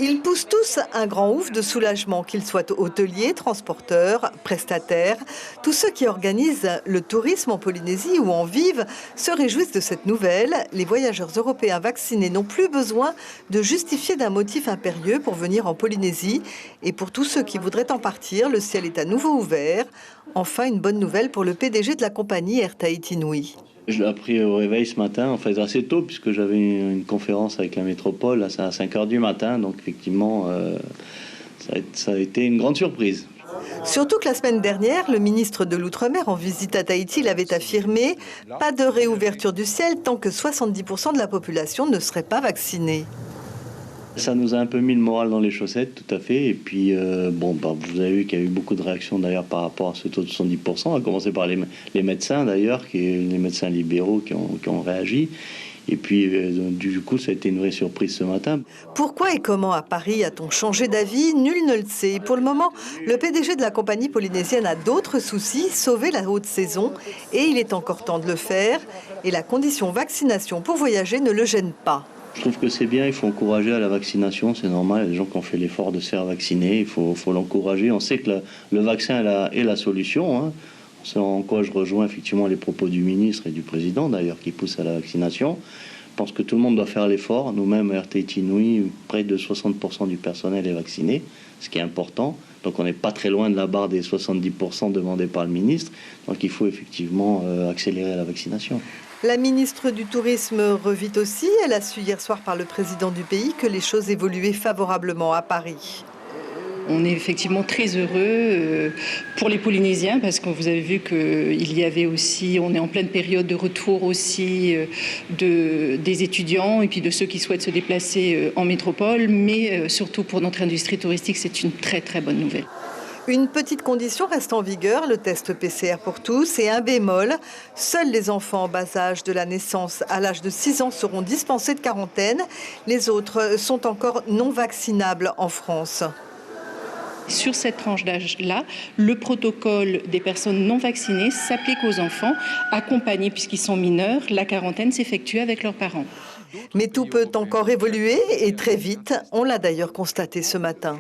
Ils poussent tous un grand ouf de soulagement, qu'ils soient hôteliers, transporteurs, prestataires. Tous ceux qui organisent le tourisme en Polynésie ou en vivent se réjouissent de cette nouvelle. Les voyageurs européens vaccinés n'ont plus besoin de justifier d'un motif impérieux pour venir en Polynésie. Et pour tous ceux qui voudraient en partir, le ciel est à nouveau ouvert. Enfin, une bonne nouvelle pour le PDG de la compagnie Air Tahiti Nui. Je l'ai appris au réveil ce matin, en fait assez tôt, puisque j'avais une conférence avec la métropole à 5 h du matin. Donc effectivement, ça a été une grande surprise. Surtout que la semaine dernière, le ministre de l'Outre-mer en visite à Tahiti l'avait affirmé « Pas de réouverture du ciel tant que 70% de la population ne serait pas vaccinée ». Ça nous a un peu mis le moral dans les chaussettes, tout à fait. Et puis, vous avez vu qu'il y a eu beaucoup de réactions d'ailleurs par rapport à ce taux de 70%, à commencer par les médecins d'ailleurs, les médecins libéraux qui ont réagi. Et puis, du coup, ça a été une vraie surprise ce matin. Pourquoi et comment à Paris a-t-on changé d'avis? Nul ne le sait. Pour le moment, le PDG de la compagnie polynésienne a d'autres soucis, sauver la haute saison. Et il est encore temps de le faire. Et la condition vaccination pour voyager ne le gêne pas. Je trouve que c'est bien, il faut encourager à la vaccination, c'est normal, il y a des gens qui ont fait l'effort de se faire vacciner, il faut l'encourager. On sait que le vaccin est la solution, hein. C'est en quoi je rejoins effectivement les propos du ministre et du président d'ailleurs qui poussent à la vaccination. Je pense que tout le monde doit faire l'effort. Nous-mêmes, à Air Tahiti Nui, près de 60% du personnel est vacciné, ce qui est important. Donc on n'est pas très loin de la barre des 70% demandés par le ministre. Donc il faut effectivement accélérer la vaccination. La ministre du Tourisme revit aussi. Elle a su hier soir par le président du pays que les choses évoluaient favorablement à Paris. On est effectivement très heureux pour les Polynésiens parce que vous avez vu qu'il y avait aussi, on est en pleine période de retour aussi des étudiants et puis de ceux qui souhaitent se déplacer en métropole, mais surtout pour notre industrie touristique, c'est une très très bonne nouvelle. Une petite condition reste en vigueur, le test PCR pour tous, et un bémol, seuls les enfants en bas âge de la naissance à l'âge de 6 ans seront dispensés de quarantaine. Les autres sont encore non vaccinables en France. Sur cette tranche d'âge-là, le protocole des personnes non vaccinées s'applique aux enfants accompagnés puisqu'ils sont mineurs. La quarantaine s'effectue avec leurs parents. Mais tout peut encore évoluer et très vite. On l'a d'ailleurs constaté ce matin.